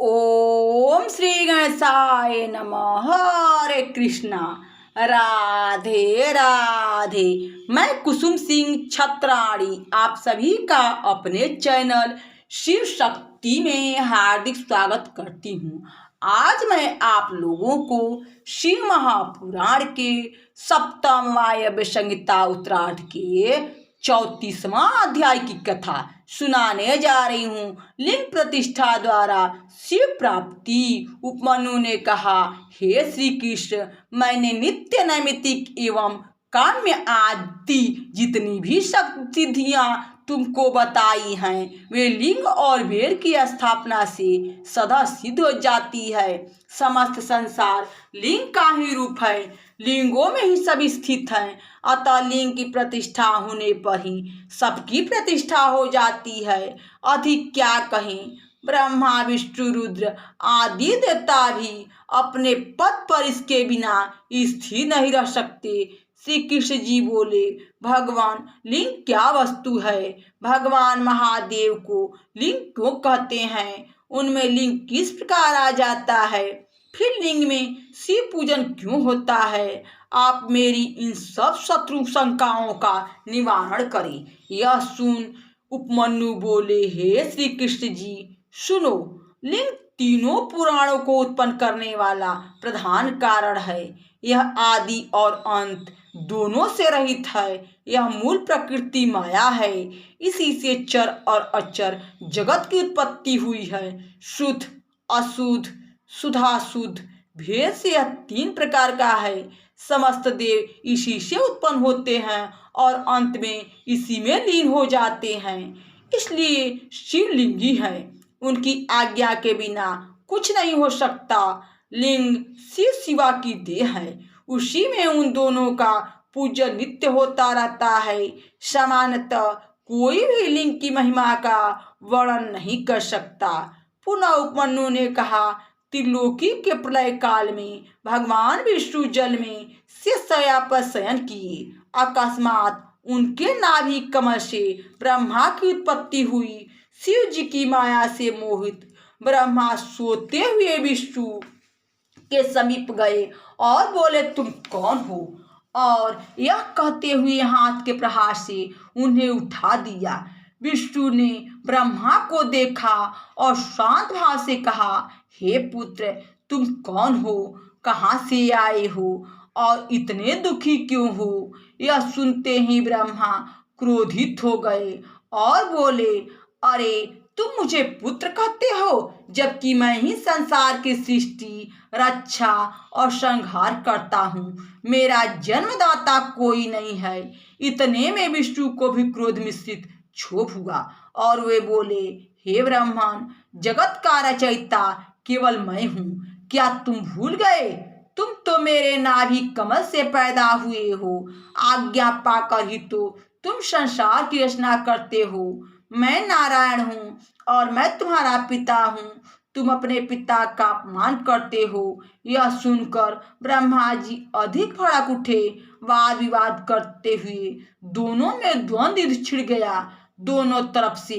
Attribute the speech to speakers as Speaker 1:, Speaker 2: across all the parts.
Speaker 1: ओम श्री गणेशाय नमः। हरे कृष्णा। राधे राधे। मैं कुसुम सिंह छत्राणी आप सभी का अपने चैनल शिव शक्ति में हार्दिक स्वागत करती हूँ। आज मैं आप लोगों को शिव महापुराण के सप्तम वायव्य संहिता उत्तरार्ध के 34वां अध्याय की कथा सुनाने जा रही हूँ। लिंग प्रतिष्ठा द्वारा शिव प्राप्ति। उपमन्यु ने कहा, हे श्री कृष्ण, मैंने नित्य नैमित्तिक एवं काम्य आदि जितनी भी सिद्धियां तुमको बताई हैं वे लिंग और वेद की स्थापना से सदा सिद्ध हो जाती है। समस्त संसार लिंग का ही रूप है, लिंगों में ही सब स्थित हैं। अतः लिंग की प्रतिष्ठा होने पर ही सबकी प्रतिष्ठा हो जाती है। अधिक क्या कहें, ब्रह्मा विष्णु रुद्र आदि देवता भी अपने पद पर इसके बिना स्थिर नहीं रह सकते। श्री कृष्ण जी बोले, भगवान लिंग क्या वस्तु है? भगवान महादेव को लिंग क्यों कहते हैं? उनमें लिंग किस प्रकार आ जाता है? फिर लिंग में शिव पूजन क्यों होता है? आप मेरी इन सब शत्रु शंकाओं का निवारण करें। यह सुन उपमन्यु बोले, हे श्री कृष्ण जी, सुनो, लिंग तीनों पुराणों को उत्पन्न करने वाला प्रधान कारण है। यह आदि और अंत दोनों से रहित है। यह मूल प्रकृति माया है। इसी से चर और अचर जगत की उत्पत्ति हुई है। शुद्ध अशुद्ध शुद्धाशुद्ध भेद से यह तीन प्रकार का है। समस्त देव इसी से उत्पन्न होते हैं और अंत में इसी में लीन हो जाते हैं। इसलिए शिवलिंगी है। उनकी आज्ञा के बिना कुछ नहीं हो सकता। लिंग शिव शिवा की देह है, उसी में उन दोनों का पूजन नित्य होता रहता है। सामान्यतः कोई भी लिंग की महिमा का वर्णन नहीं कर सकता। पुनः उपमन्यु ने कहा, त्रिलोकी के प्रलय काल में भगवान विष्णु जल में शेषशय्या पर शयन किए। अकस्मात उनके नाभि कमल से ब्रह्मा की उत्पत्ति हुई। शिव जी की माया से मोहित ब्रह्मा सोते हुए विष्णु के समीप गए और बोले, तुम कौन हो? और यह कहते हुए हाथ के प्रहार से उन्हें उठा दिया। विष्णु ने ब्रह्मा को देखा और शांत भाव से कहा, हे पुत्र, तुम कौन हो? कहाँ से आए हो और इतने दुखी क्यों हो? यह सुनते ही ब्रह्मा क्रोधित हो गए और बोले, अरे, तुम मुझे पुत्र कहते हो, जबकि मैं ही संसार की सृष्टि, रक्षा और संहार करता हूँ। मेरा जन्मदाता कोई नहीं है। इतने में विष्णु को भी क्रोध मिश्रित क्षोभ हुआ और वे बोले, हे ब्रह्मन, जगत का रचयिता केवल मैं हूँ। क्या तुम भूल गए? तुम तो मेरे नाभि कमल से पैदा हुए हो। आज्ञा पाकर ही तो तुम संसार की रचना करते हो। मैं नारायण हूँ और मैं तुम्हारा पिता हूँ। तुम अपने पिता का अपमान करते हो। यह सुनकर ब्रह्मा जी अधिक भड़क उठे। वाद विवाद करते हुए दोनों में द्वंद्व छिड़ गया। दोनों तरफ से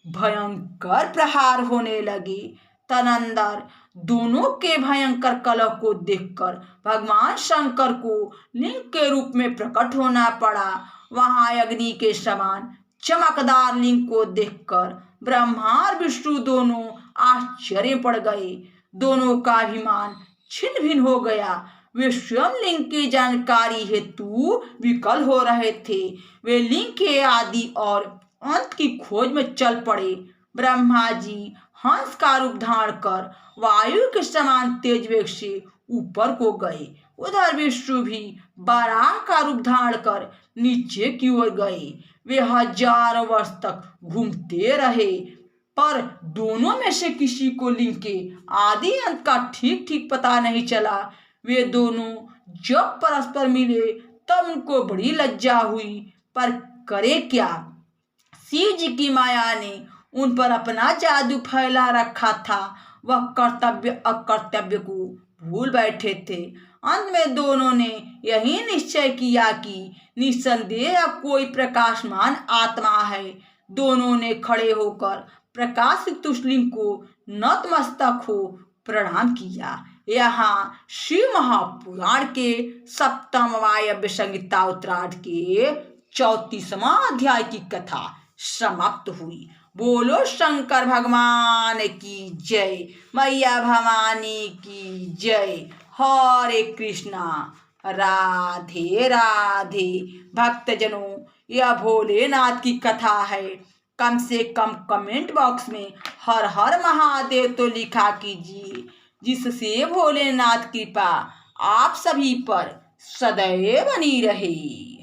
Speaker 1: भयंकर प्रहार होने लगे। तदनंतर दोनों के भयंकर कलह को देखकर भगवान शंकर को लिंग के रूप में प्रकट होना पड़ा। वहां अग्नि के समान चमकदार लिंग को देखकर ब्रह्मा और विष्णु दोनों आश्चर्य पड़ गए। दोनों का अभिमान छिन्न भिन्न हो गया। वे स्वयं लिंग की जानकारी हेतु विकल हो रहे थे। वे लिंग के आदि और अंत की खोज में चल पड़े। ब्रह्मा जी हंस का रूप धारण कर वायु के समान तेज वेग से ऊपर को गए। उधर विष्णु भी वराह का रूप धारण कर नीचे की ओर गए। वे हजारों वर्ष तक घूमते रहे, पर दोनों में से किसी को लिंग के आदि अंत का ठीक ठीक पता नहीं चला। वे दोनों जब परस्पर मिले तब उनको बड़ी लज्जा हुई, पर करे क्या? शिव जी की माया ने उन पर अपना जादू फैला रखा था। वह कर्तव्य अकर्तव्य को भूल बैठे थे। अंत में दोनों ने यही निश्चय किया कि निस्संदेह कोई प्रकाशमान आत्मा है। दोनों ने खड़े होकर प्रकाशित उस लिंग को नतमस्तक हो प्रणाम किया। यहाँ शिव महापुराण के सप्तम वायव्य संहिता उत्तरार्ध के 34वां अध्याय की कथा समाप्त हुई। बोलो शंकर भगवान की जय, मैया भवानी की जय। हरे कृष्णा, राधे राधे। भक्तजनों, यह भोलेनाथ की कथा है। कम से कम कमेंट बॉक्स में हर हर महादेव तो लिखा कीजिए, जिससे भोलेनाथ कृपा आप सभी पर सदैव बनी रहे।